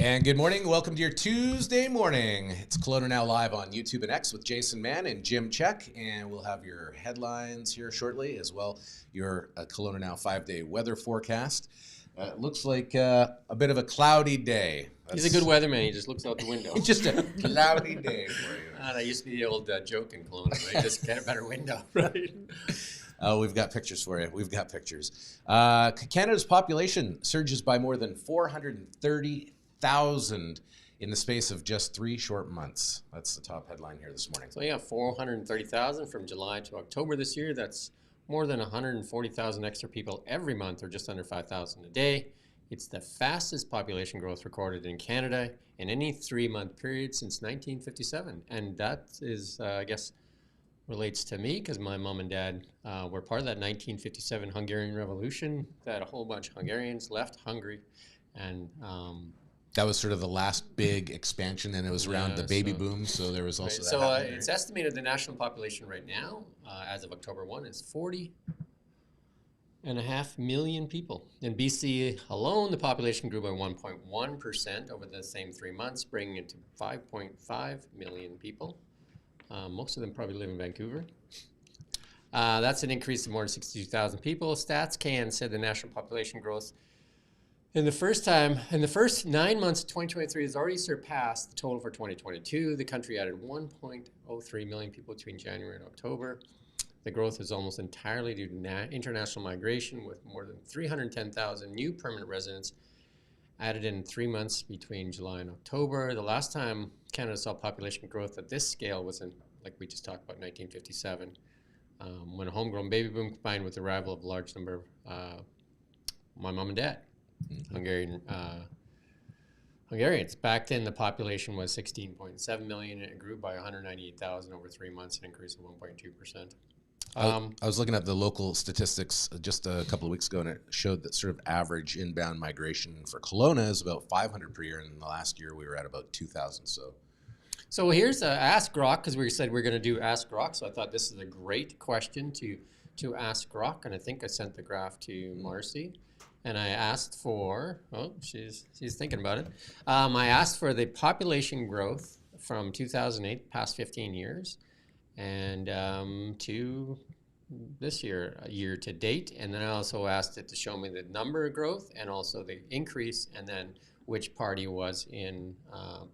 And good morning. Welcome to your Tuesday morning. It's Kelowna Now live on YouTube and X with Jason Mann and Jim Check. And we'll have your headlines here shortly, as well your Kelowna Now 5-day weather forecast. It looks like a bit of a cloudy day. He's a good weatherman. He just looks out the window. It's just a cloudy day for you. That used to be the old joke in Kelowna, right? Just get a better window, right? Oh, we've got pictures for you. We've got pictures. Canada's population surges by more than 430,000 in the space of just 3 short months. That's the top headline here this morning. So yeah, 430,000 from July to October this year. That's more than 140,000 extra people every month, or just under 5,000 a day. It's the fastest population growth recorded in Canada in any 3-month period since 1957. And that is, I guess, relates to me because my mom and dad were part of that 1957 Hungarian Revolution, that a whole bunch of Hungarians left Hungary. And that was sort of the last big expansion, and it was around the baby boom, so there was also that. So it's estimated the national population right now, as of October 1, is 40.5 million people. In BC alone, the population grew by 1.1% over the same 3 months, bringing it to 5.5 million people. Most of them probably live in Vancouver. That's an increase of more than 62,000 people. StatsCan said the national population growth in the first 9 months of 2023 has already surpassed the total for 2022. The country added 1.03 million people between January and October. The growth is almost entirely due to international migration, with more than 310,000 new permanent residents added in 3 months between July and October. The last time Canada saw population growth at this scale was in, like we just talked about, 1957, when a homegrown baby boom combined with the arrival of a large number of my mom and dad. Hungarians. Back then, the population was 16.7 million, and it grew by 198,000 over 3 months, an increase of 1.2%. I was looking at the local statistics just a couple of weeks ago, and it showed that sort of average inbound migration for Kelowna is about 500 per year, and in the last year we were at about 2,000. So here's Ask Grok, because we said we're going to do Ask Grok, so I thought this is a great question to ask Grok, and I think I sent the graph to Marcy. And I asked for, she's thinking about it. I asked for the population growth from 2008, past 15 years, and to this year to date. And then I also asked it to show me the number of growth and also the increase, and then which party was in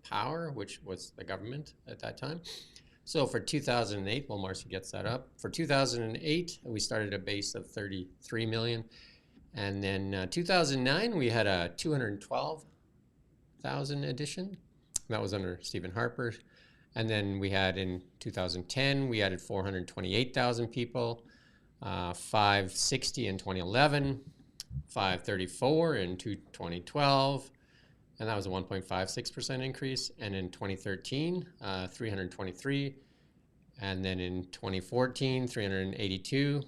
power, which was the government at that time. So for 2008, well, Marcy gets that up. For 2008, we started a base of 33 million. And then 2009, we had a 212,000 addition. That was under Stephen Harper. And then we had in 2010, we added 428,000 people, 560 in 2011, 534 in 2012, and that was a 1.56% increase. And in 2013, 323, and then in 2014, 382,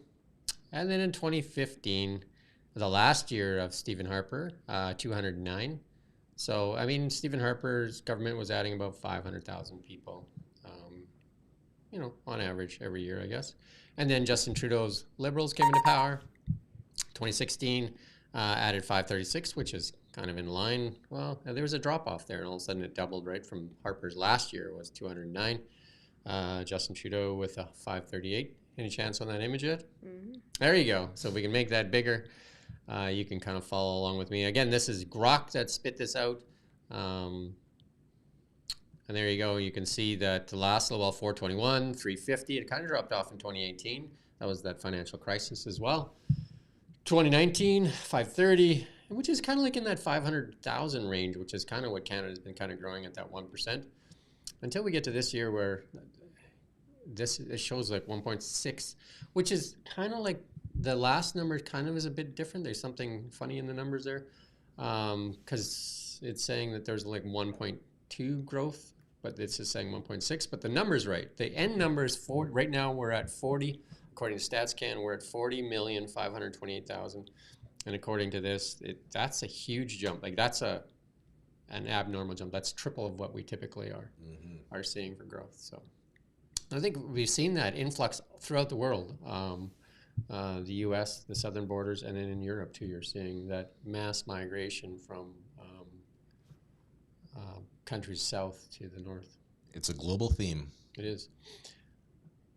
and then in 2015, the last year of Stephen Harper, 209. So, I mean, Stephen Harper's government was adding about 500,000 people, on average every year, I guess. And then Justin Trudeau's Liberals came into power. 2016 added 536, which is kind of in line. Well, there was a drop-off there, and all of a sudden it doubled, right? From Harper's last year was 209. Justin Trudeau with a 538. Any chance on that image yet? Mm-hmm. There you go. So we can make that bigger. You can kind of follow along with me. Again, this is Grok that spit this out. And there you go. You can see that the last little while, 421, 350. It kind of dropped off in 2018. That was that financial crisis as well. 2019, 530, which is kind of like in that 500,000 range, which is kind of what Canada's been kind of growing at, that 1%. Until we get to this year where it shows like 1.6, which is kind of like the last number kind of is a bit different. There's something funny in the numbers there, because it's saying that there's like 1.2 growth, but it's just saying 1.6. But the number's right. The end number is 40. Right now we're at 40. According to StatsCan, we're at 40,528,000. And according to this, that's a huge jump. Like that's an abnormal jump. That's triple of what we typically are seeing for growth. So I think we've seen that influx throughout the world. The U.S., the southern borders, and then in Europe too, you're seeing that mass migration from countries south to the north. It's a global theme. It is.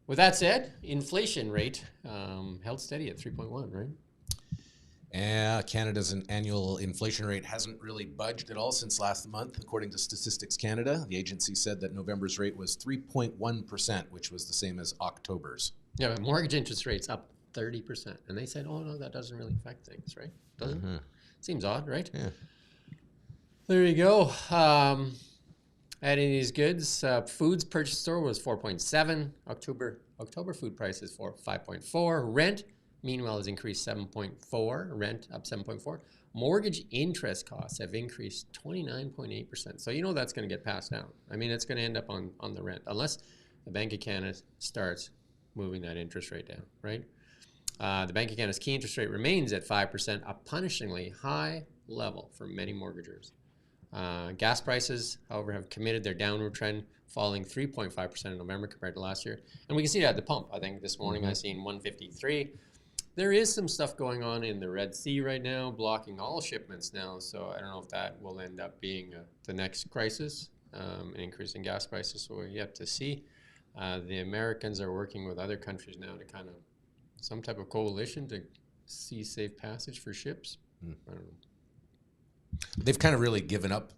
With that said, inflation rate held steady at 3.1, right? Canada's annual inflation rate hasn't really budged at all since last month, according to Statistics Canada. The agency said that November's rate was 3.1%, which was the same as October's. Yeah, but mortgage interest rates up 30%. And they said, oh, no, that doesn't really affect things, right? Doesn't it? Seems odd, right? Yeah. There you go. Adding these goods, foods purchase store was 4.7. October food prices for 5.4. Rent, meanwhile, has increased 7.4. Rent up 7.4. Mortgage interest costs have increased 29.8%. So you know that's going to get passed down. I mean, it's going to end up on the rent, unless the Bank of Canada starts moving that interest rate down, right? The Bank of Canada's key interest rate remains at 5%, a punishingly high level for many mortgagors. Gas prices, however, have committed their downward trend, falling 3.5% in November compared to last year. And we can see that at the pump. I think this morning I seen 153. There is some stuff going on in the Red Sea right now, blocking all shipments now. So I don't know if that will end up being the next crisis, an increase in gas prices. So we're yet to see. The Americans are working with other countries now to kind of some type of coalition to see safe passage for ships. I don't know. They've kind of really given up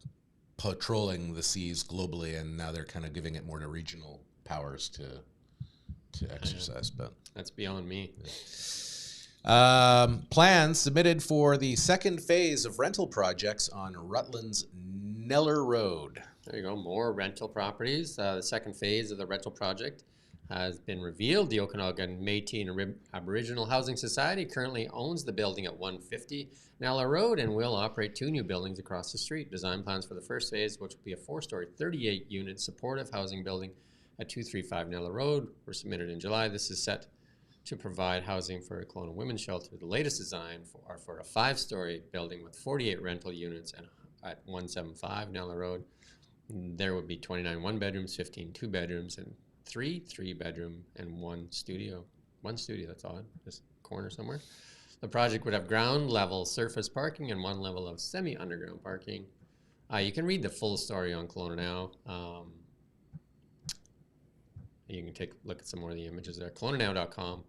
patrolling the seas globally, and now they're kind of giving it more to regional powers to exercise. But that's beyond me. Plans submitted for the second phase of rental projects on Rutland's Neller Road. There you go, more rental properties. The second phase of the rental project has been revealed. The Okanagan Métis and Aboriginal Housing Society currently owns the building at 150 Neller Road and will operate 2 new buildings across the street. Design plans for the first phase, which will be a 4-story, 38-unit supportive housing building at 235 Neller Road, were submitted in July. This is set to provide housing for a Kelowna Women's Shelter. The latest design are for a 5-story building with 48 rental units and at 175 Neller Road. There would be 29 one-bedrooms, 15 two-bedrooms, and 3 3-bedroom and 1 studio. 1 studio, that's odd, this corner somewhere. The project would have ground level surface parking and 1 level of semi-underground parking. You can read the full story on Kelowna Now. You can take a look at some more of the images there. KelownaNow.com.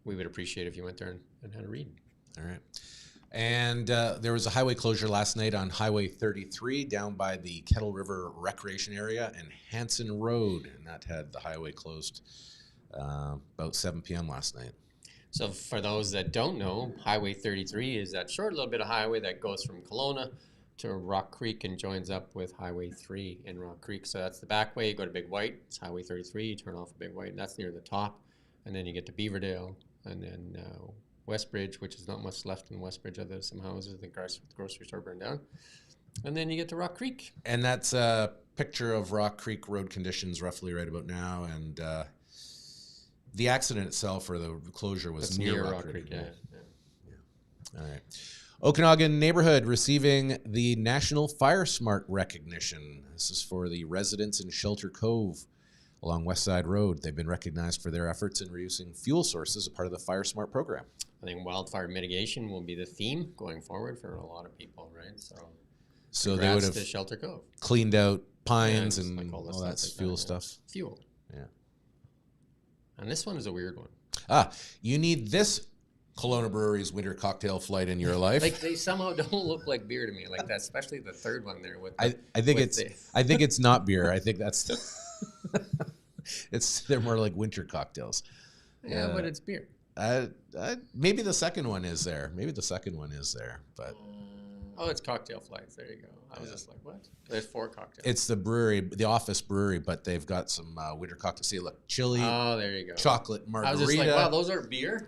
We would appreciate if you went there and had a read. All right. And there was a highway closure last night on Highway 33 down by the Kettle River Recreation Area and Hanson Road, and that had the highway closed about 7 p.m. last night. So for those that don't know, Highway 33 is that short little bit of highway that goes from Kelowna to Rock Creek and joins up with Highway 3 in Rock Creek. So that's the back way. You go to Big White, it's Highway 33, you turn off at Big White, and that's near the top. And then you get to Beaverdale, and then Westbridge, which is not much left in Westbridge other than some houses. The grocery store burned down. And then you get to Rock Creek. And that's a picture of Rock Creek road conditions roughly right about now. And the accident itself, or the closure, was near Rock Creek. Yeah. All right. Okanagan neighborhood receiving the National Fire Smart recognition. This is for the residents in Shelter Cove along West Side Road. They've been recognized for their efforts in reducing fuel sources as part of the Fire Smart program. I think wildfire mitigation will be the theme going forward for a lot of people, right? So they would have to Shelter Cove. Cleaned out pines and like all that fuel stuff. Fuel. Yeah. And this one is a weird one. You need this Kelowna Brewery's winter cocktail flight in your life. Like they somehow don't look like beer to me, like that, especially the third one there. With I think it's not beer. I think that's they're more like winter cocktails. Yeah, but it's beer. Maybe the second one is there. But it's cocktail flights. There you go. I was just like, what? There's 4 cocktails. It's the brewery, the Office Brewery, but they've got some winter cocktails. See, look, chili. Oh, there you go. Chocolate margarita. I was just like, wow, those are beer.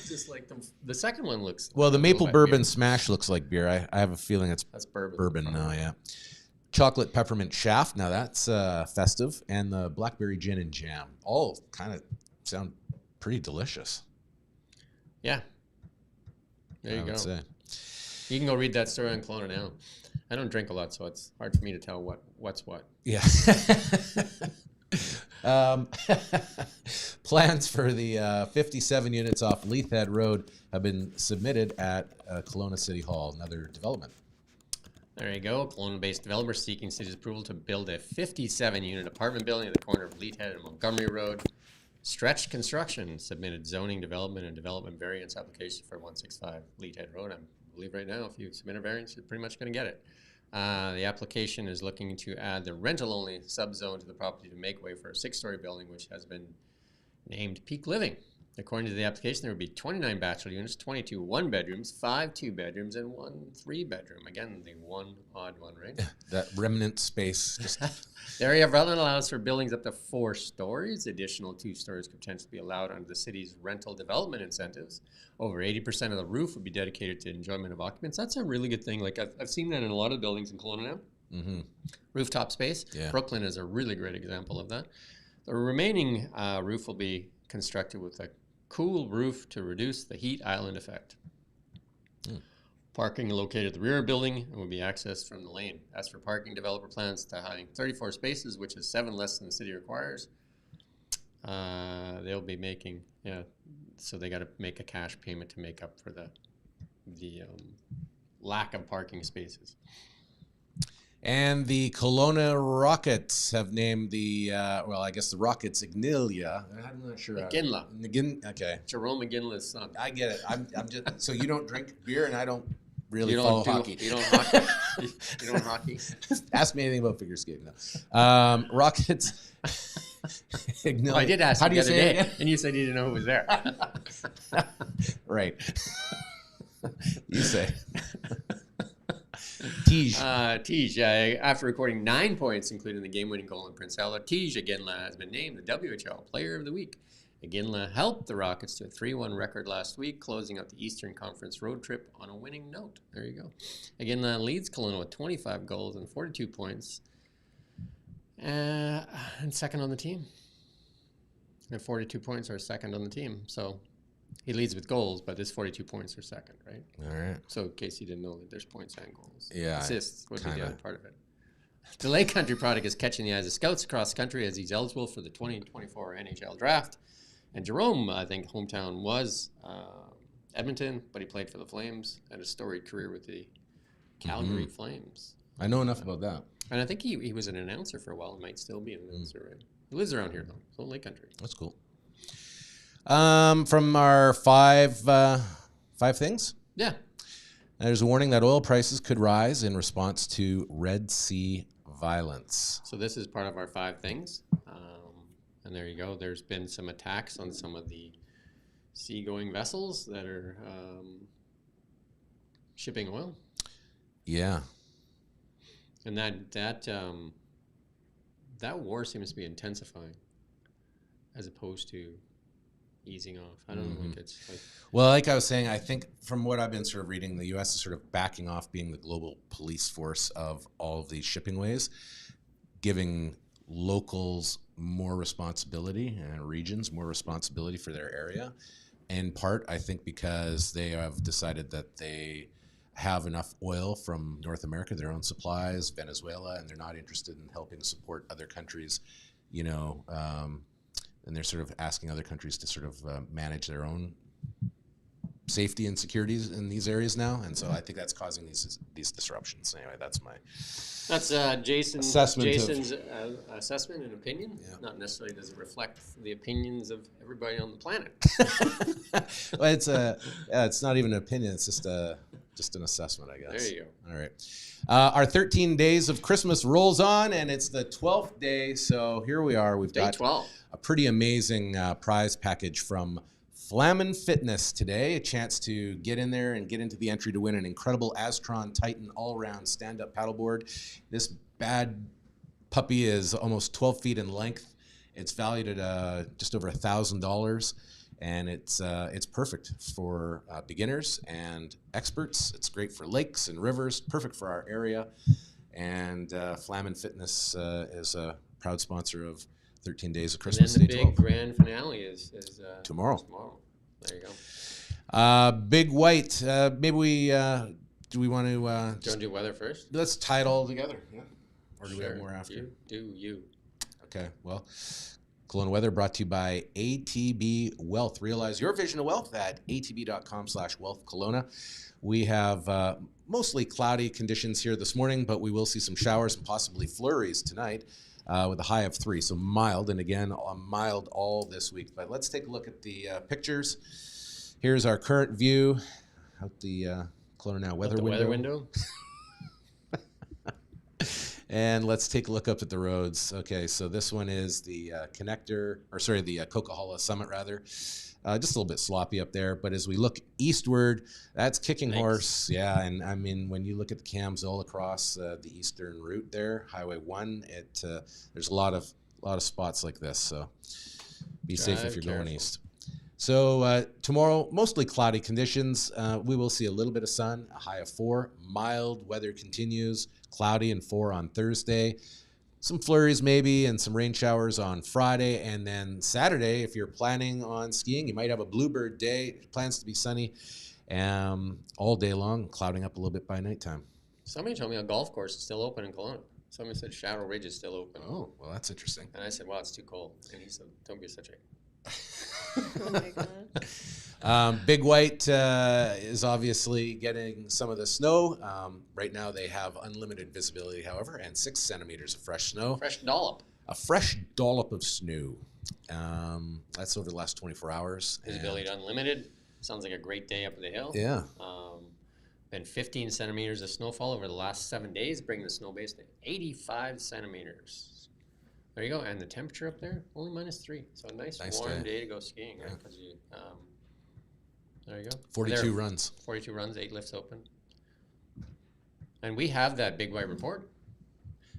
Just like the second one looks. Well, the maple bourbon smash looks like beer. I have a feeling that's bourbon. Bourbon now, yeah. Chocolate peppermint shaft. Now that's festive, and the blackberry gin and jam. All kind of sound pretty delicious. Yeah. There you go. Say. You can go read that story on Kelowna Now. I don't drink a lot, so it's hard for me to tell what's what. Yeah. Plans for the 57 units off Leithhead Road have been submitted at Kelowna City Hall, another development. There you go. Kelowna-based developer seeking city's approval to build a 57-unit apartment building at the corner of Leathead and Montgomery Road. Stretch Construction submitted zoning development and development variance application for 165 Leathead Road. I believe right now, if you submit a variance, you're pretty much going to get it. The application is looking to add the rental-only subzone to the property to make way for a 6-story building, which has been named Peak Living. According to the application, there would be 29 bachelor units, 22 one-bedrooms, 5 two-bedrooms, and 1 3-bedroom. Again, the one odd one, right? That remnant space. Just The area of Rutland allows for buildings up to 4 stories. Additional 2 stories could potentially be allowed under the city's rental development incentives. Over 80% of the roof would be dedicated to enjoyment of occupants. That's a really good thing. Like I've seen that in a lot of buildings in Kelowna now. mm-hmm. Rooftop space. Yeah. Brooklyn is a really great example of that. The remaining roof will be constructed with a cool roof to reduce the heat island effect. Parking located at the rear of the building and will be accessed from the lane. As for parking, developer plans to having 34 spaces, which is 7 less than the city requires. They'll be making, so they got to make a cash payment to make up for the lack of parking spaces. And the Kelowna Rockets have named the, I guess the Rockets Ignilia. I'm not sure. McGinley. Okay. Jerome McGinley's son. I get it. I'm just, so you don't drink beer and I don't really You follow don't hockey. You don't hockey. You don't hockey. Ask me anything about figure skating. No. Rockets. Ignilia. Oh, I did ask How you do the you other say it day, again? and you said you didn't know who was there. Right. You say. Tige. Tige, after recording 9 points, including the game-winning goal in Prince Albert, Tige Iginla has been named the WHL Player of the Week. Iginla helped the Rockets to a 3-1 record last week, closing out the Eastern Conference road trip on a winning note. There you go. Iginla leads Kelowna with 25 goals and 42 points, and second on the team. And 42 points are second on the team, so he leads with goals, but his 42 points are second, right? All right. So in case you didn't know, that there's points and goals. Yeah, Assists would be the kinda. other part of it. The Lake Country product is catching the eyes of scouts across the country as he's eligible for the 2024 NHL draft. And Jerome, I think, hometown was Edmonton, but he played for the Flames, had a storied career with the Calgary Flames. I know enough about that. And I think he was an announcer for a while and might still be an announcer, right? He lives around here, though, so Lake Country. That's cool. From our five things, Yeah. there's a warning that oil prices could rise in response to Red Sea violence. So this is part of our 5 things. And there you go. There's been some attacks on some of the seagoing vessels that are shipping oil. Yeah. And that war seems to be intensifying as opposed to easing off. I don't know. Like it's like, Well, like I was saying, I think from what I've been sort of reading, the U.S. is sort of backing off being the global police force of all of these shipping ways, giving locals more responsibility and regions more responsibility for their area. In part, I think because they have decided that they have enough oil from North America, their own supplies, Venezuela, and they're not interested in helping support other countries, and they're sort of asking other countries to sort of manage their own safety and securities in these areas now, and so I think that's causing these disruptions. Anyway, that's Jason's assessment and opinion. Yeah. Not necessarily does it reflect the opinions of everybody on the planet. well, it's not even an opinion; it's just an assessment, I guess. There you go. All right. Our 13 days of Christmas rolls on, and it's the 12th day. So here we are. We've Day got 12. a pretty amazing prize package from Flamin Fitness today. A chance to get in there and get into the entry to win an incredible Astron Titan all-around stand-up paddleboard. This bad puppy is almost 12 feet in length. It's valued at just over $1,000, and it's perfect for beginners and experts. It's great for lakes and rivers, perfect for our area. And Flamin Fitness is a proud sponsor of 13 Days of Christmas. And then the Day big 12. grand finale is Tomorrow. There you go. Big White. Maybe we do we want to Do you want to do weather first? let's tie it all together? Yeah. Or do we have Sure. more after? You. Okay. Well, Kelowna weather brought to you by ATB Wealth. Realize your vision of wealth at atb.com/wealth Kelowna. We have mostly cloudy conditions here this morning, but we will see some showers and possibly flurries tonight with a high of 3. So mild, and again, mild all this week. But let's take a look at the pictures. Here's our current view out the Kelowna Now weather window. Weather window. And let's take a look up at the roads. Okay, so this one is the the Coquihalla Summit, rather. Just a little bit sloppy up there, but as we look eastward, that's Kicking Horse. Yeah, and I mean, when you look at the cams all across the eastern route there, Highway 1, there's a lot of spots like this, so be safe if you're going east. So tomorrow, mostly cloudy conditions. We will see a little bit of sun, a high of 4. Mild weather continues, cloudy and 4 on Thursday. Some flurries maybe and some rain showers on Friday. And then Saturday, if you're planning on skiing, you might have a bluebird day. Plans to be sunny all day long, clouding up a little bit by nighttime. Somebody told me a golf course is still open in Kelowna. Somebody said Shadow Ridge is still open. Oh, well, that's interesting. And I said, wow, it's too cold. And he said, don't be such a... Oh my God. Big White is obviously getting some of the snow. Right now they have unlimited visibility, however, and 6 centimeters of fresh snow. Fresh dollop. A fresh dollop of snow. That's over the last 24 hours. Visibility unlimited. Sounds like a great day up the hill. Yeah. Been 15 centimeters of snowfall over the last 7 days, bringing the snow base to 85 centimeters. There you go, and the temperature up there only -3, so a nice warm day to go skiing. Right? 'Cause there you go. 42 runs. 42 runs, 8 lifts open, and we have that Big White report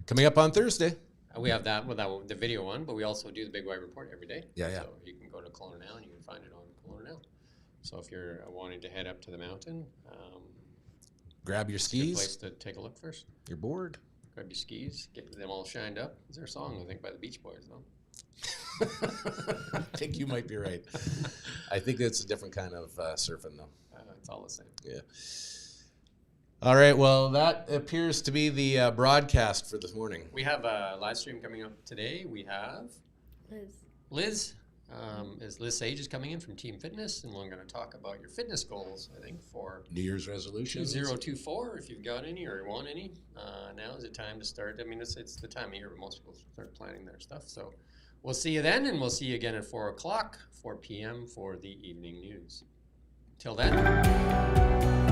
Coming up on Thursday. We have that with the video one, but we also do the Big White report every day. Yeah. So you can go to Kelowna Now and you can find it on Kelowna Now. So if you're wanting to head up to the mountain, Grab your it's a good skis. place to take a look first. You're bored. Grab your skis, get them all shined up. Is there a song, I think, by the Beach Boys, though? I think you might be right. I think it's a different kind of surfing, though. It's all the same. Yeah. All right. Well, that appears to be the broadcast for this morning. We have a live stream coming up today. We have Liz. Liz Sage is coming in from Team Fitness, and we're going to talk about your fitness goals, I think, for New Year's resolutions. 2024, if you've got any or want any. Now is the time to start. I mean, it's the time of year where most people start planning their stuff. So we'll see you then, and we'll see you again at 4 p.m. for the evening news. Till then.